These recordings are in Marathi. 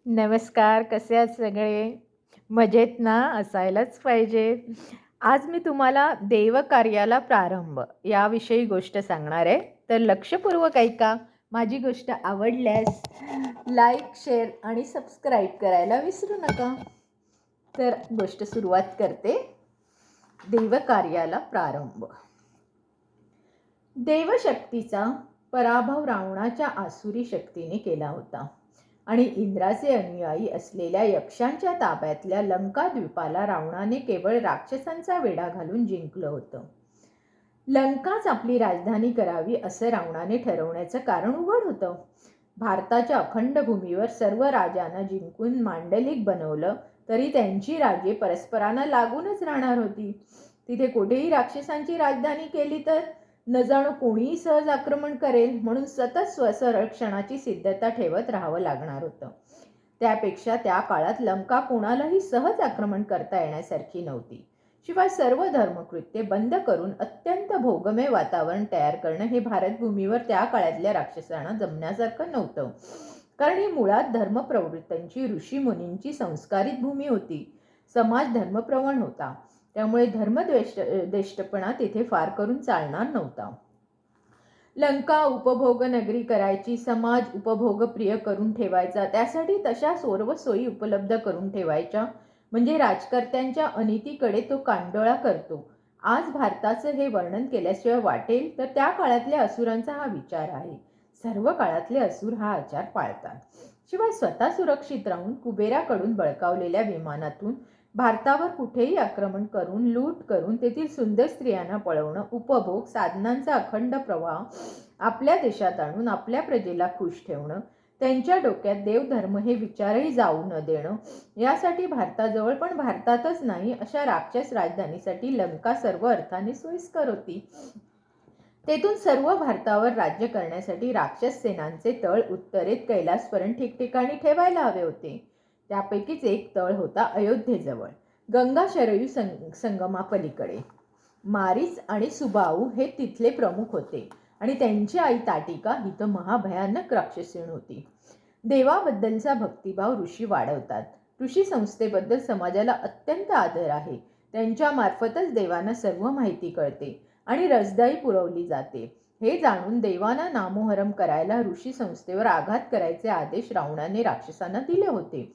नमस्कार, कसे आहात सगळे? मजेत ना? असायलाच पाहिजे. आज मी तुम्हाला देवकार्याला प्रारंभ याविषयी गोष्ट सांगणार आहे. तर लक्षपूर्वक ऐका. माझी गोष्ट आवडल्यास लाईक, शेअर आणि सबस्क्राईब करायला विसरू नका. तर गोष्ट सुरुवात करते. देवकार्याला प्रारंभ. देवशक्तीचा पराभव रावणाच्या आसुरी शक्तीने केला होता आणि इंद्राचे अनुयायी असलेल्या यक्षांच्या ताब्यातल्या लंका द्वीपाला रावणाने केवळ राक्षसांचा वेढा घालून जिंकलं होतं. लंकाच आपली राजधानी करावी असं रावणाने ठरवण्याचं कारण उघड होतं. भारताच्या अखंड भूमीवर सर्व राजांना जिंकून मांडलिक बनवलं तरी त्यांची राज्ये परस्परांना लागूनच राहणार होती. तिथे कुठेही राक्षसांची राजधानी केली तर न जाणो कोणीही सहज आक्रमण करेल, म्हणून सतत स्वसंरक्षणाची सिद्धता ठेवत राहावं लागणार होतं. त्यापेक्षा त्या काळात लंका कोणालाही सहज आक्रमण करता येण्यासारखी नव्हती. शिवाय सर्व धर्मकृत्ये बंद करून अत्यंत भोगमय वातावरण तयार करणं हे भारतभूमीवर त्या काळातल्या राक्षसांना जमण्यासारखं नव्हतं. कारण ही मुळात धर्मप्रवृत्तींची, ऋषीमुनींची संस्कारित भूमी होती. समाज धर्मप्रवण होता. त्यामुळे धर्मद्वेष्टपणा तिथे फार करून चालणार नव्हता. लंका उपभोग नगरी करायची, समाज उपभोगप्रिय करून ठेवायचा, त्यासाठी तशा सर्व सोयी उपलब्ध करून ठेवायच्या, म्हणजे राजकर्त्यांच्या अनितीकडे तो कांडोळा करतो. आज भारताचं हे वर्णन केल्याशिवाय वाटेल तर त्या काळातल्या असुरांचा हा विचार आहे. सर्व काळातले असुर हा आचार पाळतात. शिवाय स्वतः सुरक्षित राहून कुबेराकडून बळकावलेल्या विमानातून भारतावर कुठेही आक्रमण करून, लूट करून तेथील सुंदर स्त्रियांना पळवणं, उपभोग साधनांचा अखंड प्रवाह आपल्या देशात आणून आपल्या प्रजेला खुश ठेवणं, त्यांच्या डोक्यात देवधर्म हे विचारही जाऊ न देणं, यासाठी भारताजवळ, पण भारतातच नाही अशा राक्षस राजधानीसाठी लंका सर्व अर्थाने सोयीस्कर होती. तेथून सर्व भारतावर राज्य करण्यासाठी राक्षस सेनांचे तळ उत्तरेत कैलासपर्यंत ठिकठिकाणी ठेवायला हवे होते. त्यापैकीच एक तळ होता अयोध्येजवळ, गंगा शरयू संगमापलीकडे. मारीच आणि सुबाऊ हे तिथले प्रमुख होते आणि त्यांची आई ताटिका ही तर महाभयानक राक्षसीण होती. देवाबद्दलचा भक्तिभाव ऋषी वाढवतात. ऋषी संस्थेबद्दल समाजाला अत्यंत आदर आहे. त्यांच्या मार्फतच देवांना सर्व माहिती कळते आणि रसदाई पुरवली जाते. हे जाणून देवांना नामोहरम करायला ऋषी संस्थेवर आघात करायचे आदेश रावणाने राक्षसांना दिले होते.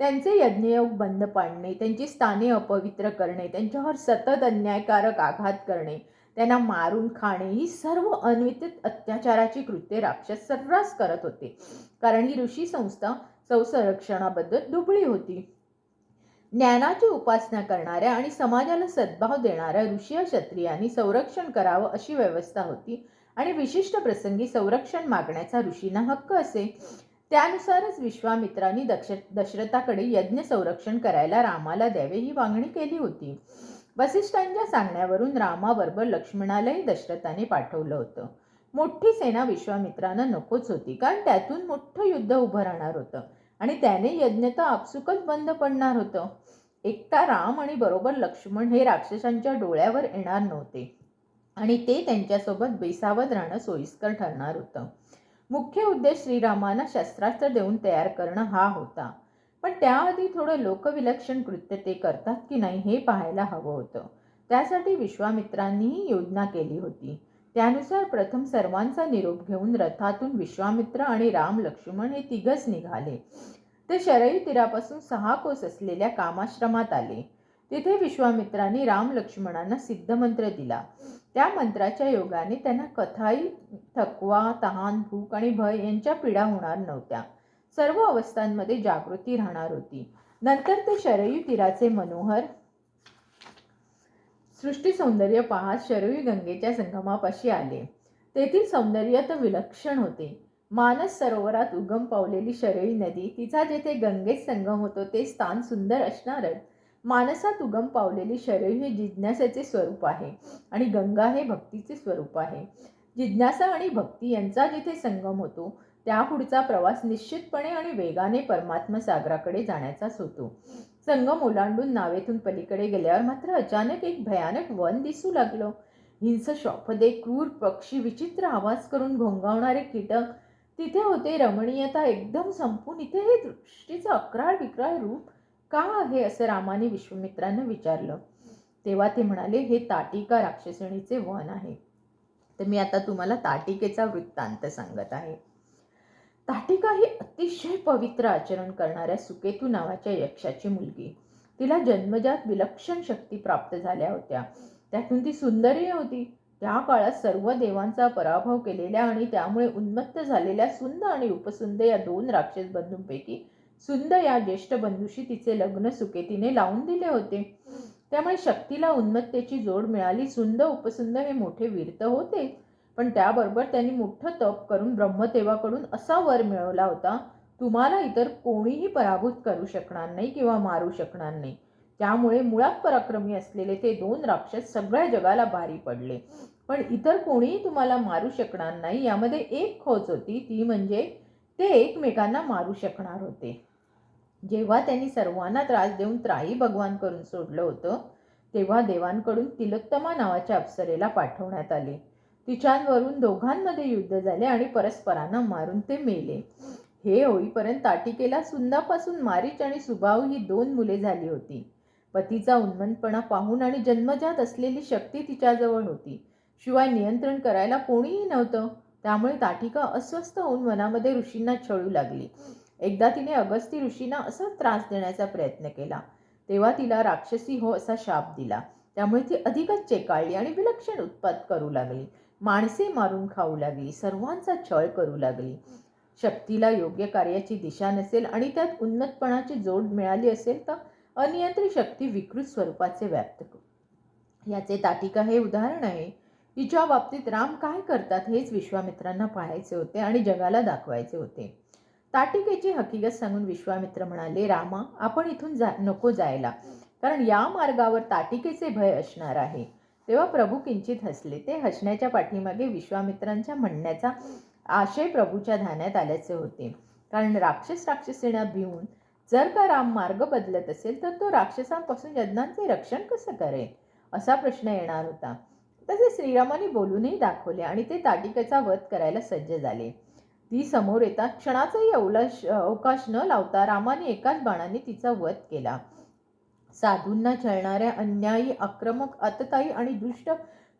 त्यांचे यज्ञयोग बंद पाडणे, त्यांची स्थाने अपवित्र करणे, त्यांच्यावर सतत अन्यायकारक आघात करणे, त्यांना मारून खाणे, ही सर्व अनवित अत्याचाराची कृत्ये राक्षस सर्रास करत होते. कारण ही ऋषी संस्था संरक्षणाबद्दल दुबळी होती. ज्ञानाची उपासना करणाऱ्या आणि समाजाला सद्भाव देणाऱ्या ऋषी क्षत्रियांनी संरक्षण करावं अशी व्यवस्था होती आणि विशिष्ट प्रसंगी संरक्षण मागण्याचा ऋषींना हक्क असे. त्यानुसारच विश्वामित्रांनी दशरथाकडे यज्ञ संरक्षण करायला रामाला द्यावे ही मागणी केली होती. वसिष्ठांच्या सांगण्यावरून रामाबरोबर लक्ष्मणालाही दशरथाने पाठवलं होतं. मोठी सेना विश्वामित्रांना नकोच होती, कारण त्यातून मोठं युद्ध उभं राहणार होतं आणि त्याने यज्ञ तर आपसुकच बंद पडणार होतं. एकटा राम आणि बरोबर लक्ष्मण हे राक्षसांच्या डोळ्यावर येणार नव्हते आणि ते त्यांच्यासोबत बेसावध राहणं सोयीस्कर ठरणार होतं. मुख्य उद्देश श्रीरामांना शस्त्रास्त्र देऊन तयार करणं हा होता. पण त्याआधी थोडं लोकविलक्षण कृत्य ते करतात की नाही हे पाहायला हवं होतं. त्यासाठी विश्वामित्रांनीही योजना केली होती. त्यानुसार प्रथम सर्वांचा निरोप घेऊन रथातून विश्वामित्र आणि राम लक्ष्मण हे तिघच निघाले. ते शरयू तीरापासून 6 कोस असलेल्या कामाश्रमात आले. तिथे विश्वामित्रांनी राम लक्ष्मणांना सिद्धमंत्र दिला. त्या मंत्राच्या योगाने त्यांना कथाही, थकवा, तहान, भूक आणि भय यांच्या पीडा होणार नव्हत्या. सर्व अवस्थांमध्ये जागृती राहणार होती. नंतर ते शरयू तीराचे मनोहर सृष्टी सौंदर्य पाहत शरयू गंगेच्या संगमापाशी आले. तेथील सौंदर्य तर विलक्षण होते. मानस सरोवरात उगम पावलेली शरयू नदी, तिचा जेथे गंगेत संगम होतो ते स्थान सुंदर असणारच. मानसात उगम पावलेली शरयू हे जिज्ञासेचे स्वरूप आहे आणि गंगा हे भक्तीचे स्वरूप आहे. जिज्ञासा आणि भक्ती यांचा जिथे संगम होतो त्या पुढचा प्रवास निश्चितपणे आणि वेगाने परमात्मा सागराकडे जाण्याचाच होतो. संगम ओलांडून नावेतून पलीकडे गेल्यावर मात्र अचानक एक भयानक वन दिसू लागलं. हिंस, श्वापदे, क्रूर पक्षी, विचित्र आवाज करून घोंगावणारे कीटक, तिथे होते रमणीयता एकदम संपून, इथे हे दृष्टीचं अक्राळ विक्राळ रूप का आहे, असं रामाने विश्वामित्रांना विचारलं. तेव्हा ते म्हणाले, हे ताटिका राक्षसिणीचे वन आहे. तर मी आता तुम्हाला ताटिकेचा वृत्तांत सांगत आहे. ताटिका ही अतिशय पवित्र आचरण करणाऱ्या सुकेतू नावाच्या यक्षाची मुलगी. तिला जन्मजात विलक्षण शक्ती प्राप्त झाल्या होत्या. त्यातून ती सुंदरही होती. त्या काळात सर्व देवांचा पराभव केलेल्या आणि त्यामुळे उन्मत्त झालेल्या सुंद आणि उपसुंद या दोन राक्षस बंधूंपैकी सुंद या ज्येष्ठ बंधूशी तिचे लग्न सुकेतीने लावून दिले होते. त्यामुळे शक्तीला उन्मत्तेची जोड मिळाली. सुंद उपसुंद हे मोठे वीर तर होते, पण त्याबरोबर त्यांनी मोठं तप करून ब्रह्मदेवाकडून असा वर मिळवला होता, तुम्हाला इतर कोणीही पराभूत करू शकणार नाही किंवा मारू शकणार नाही. त्यामुळे मुळात पराक्रमी असलेले ते दोन राक्षस सगळ्या जगाला भारी पडले. पण इतर कोणीही तुम्हाला मारू शकणार नाही, यामध्ये एक खोच होती, ती म्हणजे ते एकमेकांना मारू शकणार होते. जेव्हा त्यांनी सर्वांना त्रास देऊन त्राही भगवान करून सोडलं होतं, तेव्हा देवांकडून तिलोत्तमा नावाच्या अप्सरेला पाठवण्यात आले. तिच्यावरून दोघांमध्ये युद्ध झाले आणि परस्परांना मारून ते मेले. हे होईपर्यंत ताटिकेला सुंदापासून मारीच आणि सुबाहू ही दोन मुले झाली होती. पतीचा उन्मत्तपणा पाहून आणि जन्मजात असलेली शक्ती तिच्याजवळ होती, शिवाय नियंत्रण करायला कोणीही नव्हतं. त्यामुळे ताटिका अस्वस्थ होऊन वनामध्ये ऋषींना छळू लागली. एकदा तिने अगस्ती ऋषींना असा त्रास देण्याचा प्रयत्न केला. तेव्हा तिला राक्षसी हो असा शाप दिला. त्यामुळे ती अधिकच चेकाळली आणि विलक्षण उत्पात करू लागली. माणसे मारून खाऊ लागली, सर्वांचा छळ करू लागली. शक्तीला योग्य कार्याची दिशा नसेल आणि त्यात उन्नतपणाची जोड मिळाली असेल तर अनियंत्रित शक्ती विकृत स्वरूपाचे व्याप्त याचे ताटिका हे उदाहरण आहे. हिच्या बाबतीत राम काय करतात हेच विश्वामित्रांना पाहायचे होते आणि जगाला दाखवायचे होते. ताटिकेची हकीकत सांगून विश्वामित्र म्हणाले, रामा, आपण इथून नको जायला, कारण या मार्गावर ताटिकेचे भय असणार आहे. तेव्हा प्रभू किंचित हसले. ते हसण्याच्या पाठीमागे विश्वामित्रांच्या म्हणण्याचा आशय प्रभूच्या ध्यानात आल्याचे होते. कारण राक्षसींना भिवून जर का राम मार्ग बदलत असेल तर तो राक्षसांपासून यज्ञांचे रक्षण कसं करेल, असा प्रश्न येणार होता. तसे श्रीरामाने बोलूनही दाखवले आणि ते ताटिकेचा वध करायला सज्ज झाले. ती समोर येतात क्षणाचाही अवकाश न लावता रामाने एकाच बाणाने तिचा वध केला. साधूंना छळणाऱ्या अन्यायी, आक्रमक, आततायी आणि दुष्ट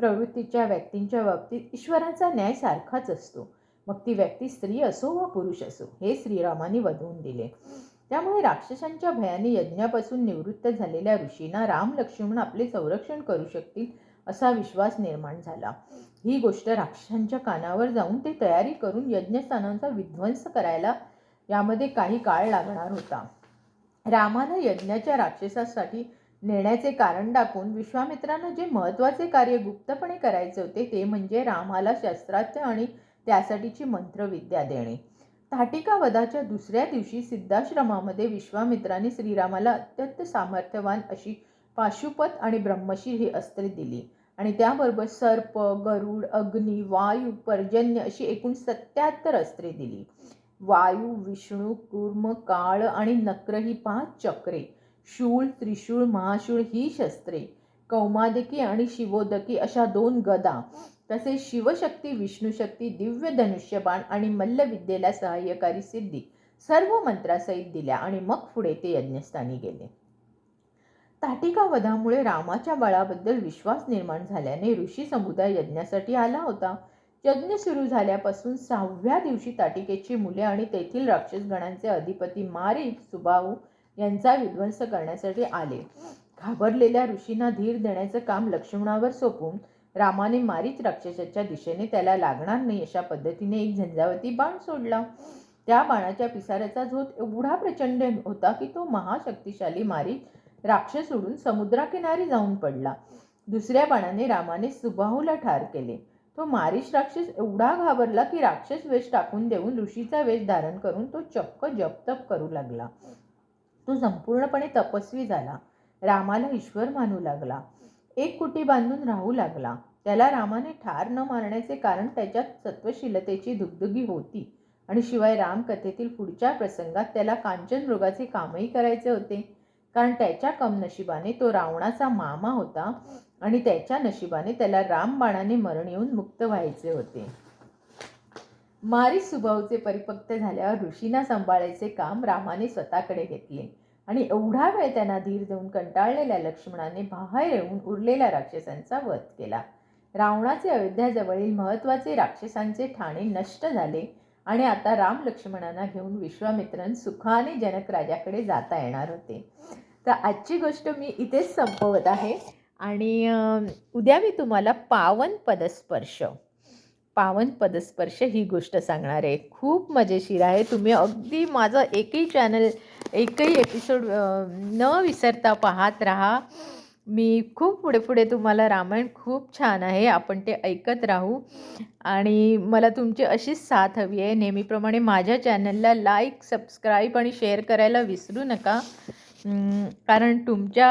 प्रवृत्तीच्या व्यक्तींच्या बाबतीत ईश्वराचा न्याय सारखाच असतो. मग ती व्यक्ती स्त्री असो वा पुरुष असो, हे श्रीरामाने वधवून दिले. त्यामुळे राक्षसांच्या भयाने यज्ञापासून निवृत्त झालेल्या ऋषींना राम लक्ष्मण आपले संरक्षण करू शकतील असा विश्वास निर्माण झाला. ही गोष्ट राक्षसांच्या कानावर जाऊन ते तयारी करून यज्ञस्थानांचा विध्वंस करायला यामध्ये काही काळ लागणार होता. रामाला यज्ञाच्या राक्षसासाठी नेण्याचे कारण दाखवून विश्वामित्रांना जे महत्त्वाचे कार्य गुप्तपणे करायचे होते ते म्हणजे रामाला शस्त्रास्त्र आणि त्यासाठीची मंत्रविद्या देणे. ताटिका वधाच्या दुसऱ्या दिवशी सिद्धाश्रमामध्ये विश्वामित्राने श्रीरामाला अत्यंत सामर्थ्यवान अशी पाशुपत आणि ब्रह्मशीर ही अस्त्रे दिली आणि त्याबरोबर सर्प, गरुड, अग्नी, वायू, पर्जन्य अशी एकूण 77 अस्त्रे दिली. वायू, विष्णू, कूर्म, काळ आणि नक्र ही 5 चक्रे, शूळ, त्रिशूळ, महाशूळ ही शस्त्रे, कौमादकी आणि शिवोदकी अशा 2 गदा, तसेच शिवशक्ती, विष्णुशक्ती, दिव्य धनुष्यबाण आणि मल्लविद्येला सहाय्यकारी सिद्धी सर्व मंत्रासहित दिल्या आणि मग पुढे ते यज्ञस्थानी गेले. ताटिका वधामुळे रामाच्या बळाबद्दल विश्वास निर्माण झाल्याने ऋषी समुदाय यज्ञासाठी आला होता. यज्ञ सुरू झाल्यापासून 6व्या दिवशी ताटिकेची मुले आणि तेथील राक्षसगणांचे अधिपती मारीच, सुबाहू यांचा विध्वंस करण्यासाठी आले. घाबरलेल्या ऋषींना धीर देण्याचं काम लक्ष्मणावर सोपवून रामाने मारीच राक्षसाच्या दिशेने त्याला लागणार नाही अशा पद्धतीने एक झंझावती बाण सोडला. त्या बाणाच्या पिसाऱ्याचा झोत एवढा प्रचंड होता की तो महाशक्तिशाली मारीच राक्षस उडून समुद्राकिनारी जाऊन पडला. दुसऱ्या बाणाने रामाने सुबाहूला ठार केले. तो मारीच राक्षस एवढा घाबरला की राक्षस वेश टाकून देऊन ऋषीचा वेश धारण करून तो चक्क जपतप करू लागला. तो संपूर्णपणे तपस्वी झाला. रामाला ईश्वर मानू लागला. एक कुटी बांधून राहू लागला. त्याला रामाने ठार न मारण्याचे कारण त्याच्यात सत्वशीलतेची दुगदुगी होती आणि शिवाय रामकथेतील पुढच्या प्रसंगात त्याला कांचन मृगाचे कामही करायचे होते. कारण त्याच्या कमनशिबाने तो रावणाचा मामा होता आणि त्याच्या नशिबाने त्याला रामबाणाने मरण येऊन मुक्त व्हायचे होते. मारी सुबाऊचे परिपक्व झाल्यावर ऋषींना सांभाळायचे काम रामाने स्वतःकडे घेतले आणि एवढा वेळ त्यांना धीर देऊन कंटाळलेल्या लक्ष्मणाने बाहेर येऊन उरलेल्या राक्षसांचा वध केला. रावणाचे अयोध्याजवळील महत्त्वाचे राक्षसांचे ठाणे नष्ट झाले आणि आता राम लक्ष्मणांना घेऊन विश्वामित्रन सुखाने जनक राजाकडे जाता येणार होते. तर आजची गोष्ट मी इथेच संपवत आहे आणि उद्या मी तुम्हाला पावन पदस्पर्श ही गोष्ट सांगणार आहे. खूप मजेशीर आहे. तुम्ही अगदी माझं एकही एपिसोड न विसरता पाहत राहा. मी खूप पुढे तुम्हाला रामायण खूप छान आहे, आपण ते ऐकत राहू आणि मला तुमची अशीच साथ हवी आहे. नेहमीप्रमाणे माझ्या चॅनलला लाईक, सबस्क्राईब आणि शेअर करायला विसरू नका. कारण तुमच्या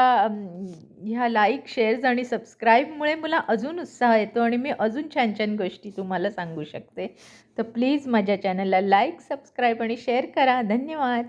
ह्या लाईक, शेअर्स आणि सबस्क्राईबमुळे मला अजून उत्साह येतो आणि मी अजून छान छान गोष्टी तुम्हाला सांगू शकते. तर प्लीज माझ्या चॅनलला लाईक, सबस्क्राईब आणि शेअर करा. धन्यवाद.